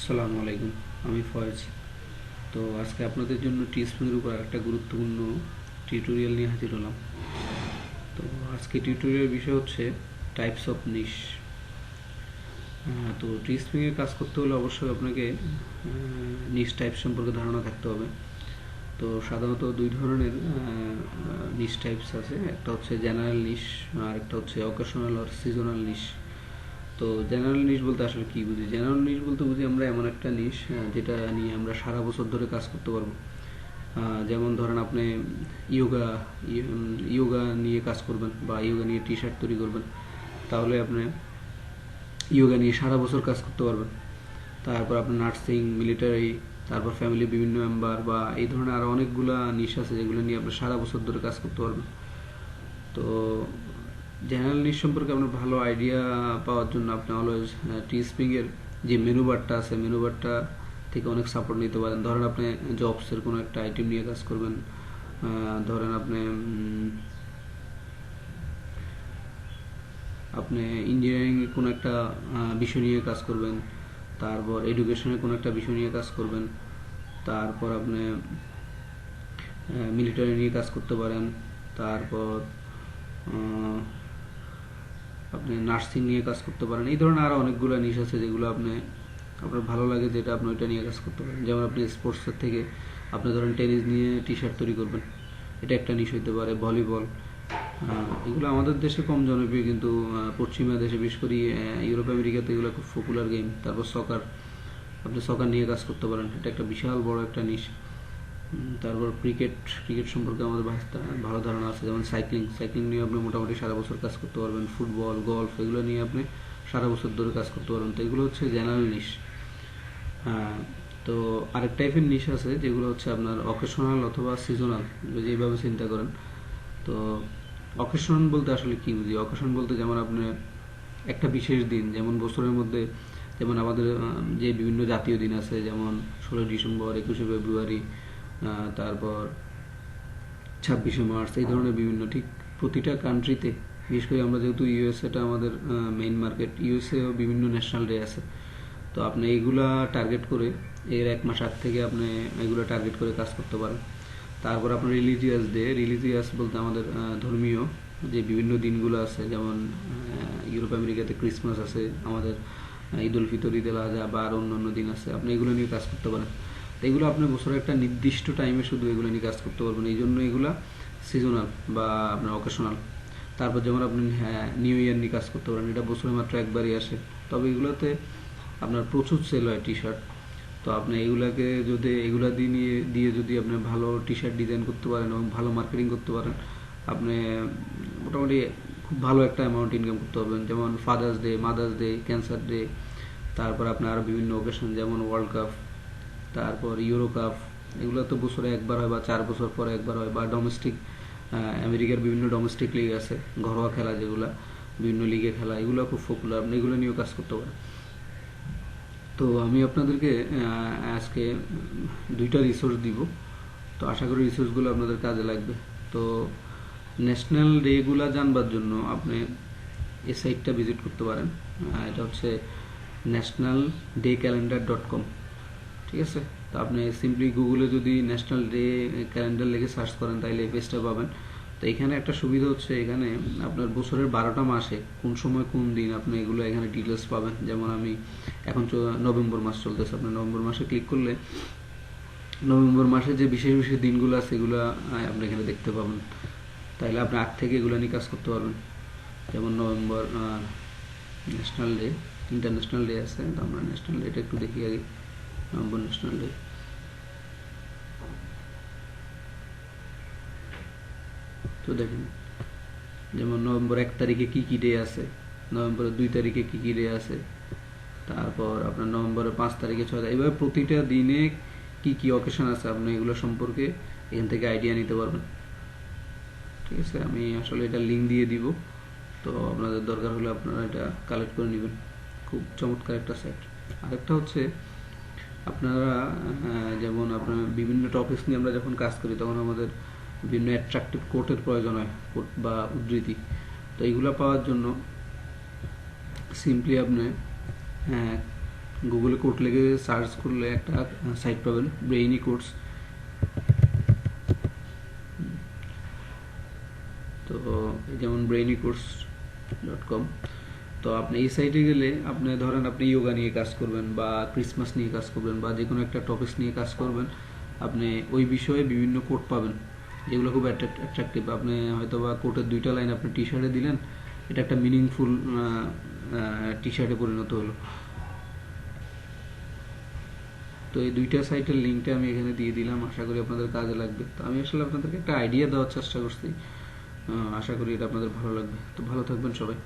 আসসালামু আলাইকুম। আমি ফয়েজ। তো আজকে আপনাদের জন্য টিএসপির উপর একটা গুরুত্বপূর্ণ টিউটোরিয়াল নিয়ে হাজির হলাম। তো আজকে টিউটোরিয়াল বিষয় হচ্ছে টাইপস অফ নিশ। তো টিএসপিংয়ে কাজ করতে হলে অবশ্যই আপনাকে নিশ টাইপ সম্পর্কে ধারণা থাকতে হবে। তো সাধারণত দুই ধরনের নিশ টাইপস আছে, একটা হচ্ছে জেনারেল নিশ আর একটা হচ্ছে অকেশনাল আর সিজনাল নিশ। তো জেনারেল নিশ বলতে আসলে কি বুঝি? জেনারেল নিশ বলতে বুঝি আমরা এমন একটা নিশ যেটা নিয়ে আমরা সারা বছর ধরে কাজ করতে পারবো। যেমন ধরেন আপনি ইয়োগা ইয়োগা নিয়ে কাজ করবেন বা ইয়োগা নিয়ে টি শার্ট তৈরি করবেন, তাহলে আপনি ইয়োগা নিয়ে সারা বছর কাজ করতে পারবেন। তারপর আপনার নার্সিং, মিলিটারি, তারপর ফ্যামিলি বিভিন্ন মেম্বার বা এই ধরনের আরও অনেকগুলা নিশ আছে যেগুলো নিয়ে আপনি সারা বছর ধরে কাজ করতে পারবেন। তো জেনারেল নিশ সম্পর্কে আপনার ভালো আইডিয়া পাওয়ার জন্য আপনি অলওয়েজ টিএসপিংয়ের যে মেনু বারটা আছে, মেনু বারটা থেকে অনেক সাপোর্ট নিতে পারেন। ধরেন আপনি জবসের কোনো একটা আইটেম নিয়ে কাজ করবেন, ধরেন আপনি আপনি ইঞ্জিনিয়ারিং কোনো একটা বিষয় নিয়ে কাজ করবেন, তারপর এডুকেশনের কোনো একটা বিষয় নিয়ে কাজ করবেন, তারপর আপনি মিলিটারি নিয়ে কাজ করতে পারেন, তারপর আপনি নার্সিং নিয়ে কাজ করতে পারেন। এই ধরনের আরও অনেকগুলো নিশ আছে যেগুলো আপনার ভালো লাগে, যেটা আপনি ওইটা নিয়ে কাজ করতে পারেন। যেমন আপনি স্পোর্টসের থেকে আপনি ধরেন টেনিস নিয়ে টি শার্ট তৈরি করবেন, এটা একটা নিশ হইতে পারে। ভলিবল, এগুলো আমাদের দেশে কম জনপ্রিয়, কিন্তু পশ্চিমা দেশে বিশেষ করে ইউরোপ আমেরিকাতে এগুলো খুব পপুলার গেম। তারপর সকার, আপনি সকার নিয়ে কাজ করতে পারেন, এটা একটা বিশাল বড় একটা নিশ। তারপর ক্রিকেট, ক্রিকেট সম্পর্কে আমাদের ভালো ধারণা আছে। যেমন সাইক্লিং, সাইক্লিং নিয়ে আপনি মোটামুটি সারা বছর কাজ করতে পারবেন। ফুটবল, গলফ, এগুলো নিয়ে আপনি সারা বছর ধরে কাজ করতে পারবেন। তো এগুলো হচ্ছে জেনারেল নিশ। তো আরেক টাইপের নিশ আছে যেগুলো হচ্ছে আপনার অকেশনাল অথবা সিজনাল, যেভাবে চিন্তা করেন। তো অকেশন বলতে আসলে কি বুঝি? অকেশন বলতে যেমন আপনি একটা বিশেষ দিন, যেমন বছরের মধ্যে যেমন আমাদের যে বিভিন্ন জাতীয় দিন আছে, যেমন 16 ডিসেম্বর, 21শে ফেব্রুয়ারি, তারপর 26শে মার্চ, এই ধরনের বিভিন্ন, ঠিক প্রতিটা কান্ট্রিতে, বিশেষ করে আমরা যেহেতু ইউএসএটা আমাদের মেইন মার্কেট, ইউএসএও বিভিন্ন ন্যাশনাল ডে আছে। তো আপনি এইগুলা টার্গেট করে এর 1 মাস আগ থেকে আপনি এগুলো টার্গেট করে কাজ করতে পারেন। তারপর আপনার রিলিজিয়াস ডে, রিলিজিয়াস বলতে আমাদের ধর্মীয় যে বিভিন্ন দিনগুলো আছে, যেমন ইউরোপ আমেরিকাতে ক্রিসমাস আছে, আমাদের ঈদ উল ফিতর, ঈদ উল আজহা বা আর অন্য দিন আছে, আপনি এগুলো নিয়ে কাজ করতে পারেন। তো এগুলো আপনি বছরের একটা নির্দিষ্ট টাইমে শুধু এগুলো নিয়ে কাজ করতে পারবেন, এই জন্য এগুলো সিজনাল বা আপনার অকেশনাল। তারপর যেমন আপনি নিউ ইয়ার নিয়ে কাজ করতে পারেন, এটা বছরে মাত্র একবারই আসে, তবে এগুলোতে আপনার প্রচুর সেল হয় টি শার্ট। তো আপনি এগুলা দিয়ে যদি আপনি ভালো টি শার্ট ডিজাইন করতে পারেন এবং ভালো মার্কেটিং করতে পারেন, আপনি মোটামুটি খুব ভালো একটা অ্যামাউন্ট ইনকাম করতে পারবেন। যেমন father's day, mother's day, cancer day, তারপর আপনার আরও বিভিন্ন অকেশন যেমন ওয়ার্ল্ড কাপ, তারপর ইউরো কাপ, এগুলো তো বছরে একবার হয় বা 4 বছর পরে একবার হয়। বা ডোমেস্টিক, আমেরিকার বিভিন্ন ডোমেস্টিক লিগ আছে, ঘরোয়া খেলা যেগুলো বিভিন্ন লিগে খেলা, এগুলো খুব পপুলার, আপনি এগুলো নিয়েও কাজ করতে পারেন। তো আমি আপনাদেরকে আজকে দুইটা রিসোর্স দিব, তো আশা করি রিসোর্সগুলো আপনাদের কাজে লাগবে। তো ন্যাশনাল ডেগুলো জানবার জন্য আপনি এই সাইটটা ভিজিট করতে পারেন। এটা হচ্ছে nationaldaycalendar.com, ঠিক আছে? তো আপনি সিম্পলি গুগলে যদি ন্যাশনাল ডে ক্যালেন্ডার লিখে সার্চ করেন, তাহলে এই পেজটা পাবেন। তো এখানে একটা সুবিধা হচ্ছে, এখানে আপনার বছরের 12টা মাসে কোন সময় কোন দিন, আপনি এগুলো এখানে ডিটেলস পাবেন। যেমন আমি এখন নভেম্বর মাস চলতেছে, আপনি নভেম্বর মাসে ক্লিক করলে নভেম্বর মাসে যে বিশেষ বিশেষ দিনগুলো আছে এগুলো আপনি এখানে দেখতে পাবেন। তাইলে আপনি আগ থেকে এগুলো নিয়ে কাজ করতে পারবেন। যেমন November national day, international day আছে, তো আমরা ন্যাশনাল ডেটা একটু দেখি আগে। নভেম্বর ন্যাশনাল ডে, তো দেখেন যেমন নভেম্বর 1 তারিখে কী কী ডে আছে, নভেম্বরের 2 তারিখে কী কী ডে আছে, তারপর আপনার নভেম্বরের 5 তারিখে, 6 তারিখ, এভাবে প্রতিটা দিনে কি কি অকেশন আছে আপনি এগুলো সম্পর্কে এখান থেকে আইডিয়া নিতে পারবেন। ঠিক আছে, আমি আসলে এটা লিঙ্ক দিয়ে দিব, তো আপনাদের দরকার হলে আপনারা এটা কালেক্ট করে নেবেন। খুব চমৎকার একটা সাইট। আরেকটা হচ্ছে আপনারা যেমন আপনার বিভিন্ন টপিকস নিয়ে আমরা যখন কাজ করি, তখন আমাদের বিভিন্ন অ্যাট্রাকটিভ কোটের প্রয়োজন হয়, কোট বা উদ্ধৃতি। তো এইগুলো পাওয়ার জন্য সিম্পলি আপনি গুগলে কোট লিখে সার্চ করলে একটা সাইট পাবেন, ব্রেইনি কোর্স। তো যেমন brainycourse.com। তো আপনি এই সাইটে গেলে আপনি ধরেন আপনি ইয়োগা নিয়ে কাজ করবেন বা ক্রিসমাস নিয়ে কাজ করবেন বা যে কোনো একটা টপিকস নিয়ে কাজ করবেন, আপনি ওই বিষয়ে বিভিন্ন কোট পাবেন যেগুলো খুব অ্যাট্রাকটিভ। আপনি হয়তো বা কোটের 2টা লাইন আপনি টি শার্টে দিলেন, এটা একটা মিনিংফুল টি শার্টে পরিণত হলো। তো এই 2টা সাইটের লিঙ্কটা আমি এখানে দিয়ে দিলাম, আশা করি আপনাদের কাজে লাগবে। তো আমি আসলে আপনাদেরকে একটা আইডিয়া দেওয়ার চেষ্টা করছি, আশা করি এটা আপনাদের ভালো লাগবে। তো ভালো থাকবেন সবাই।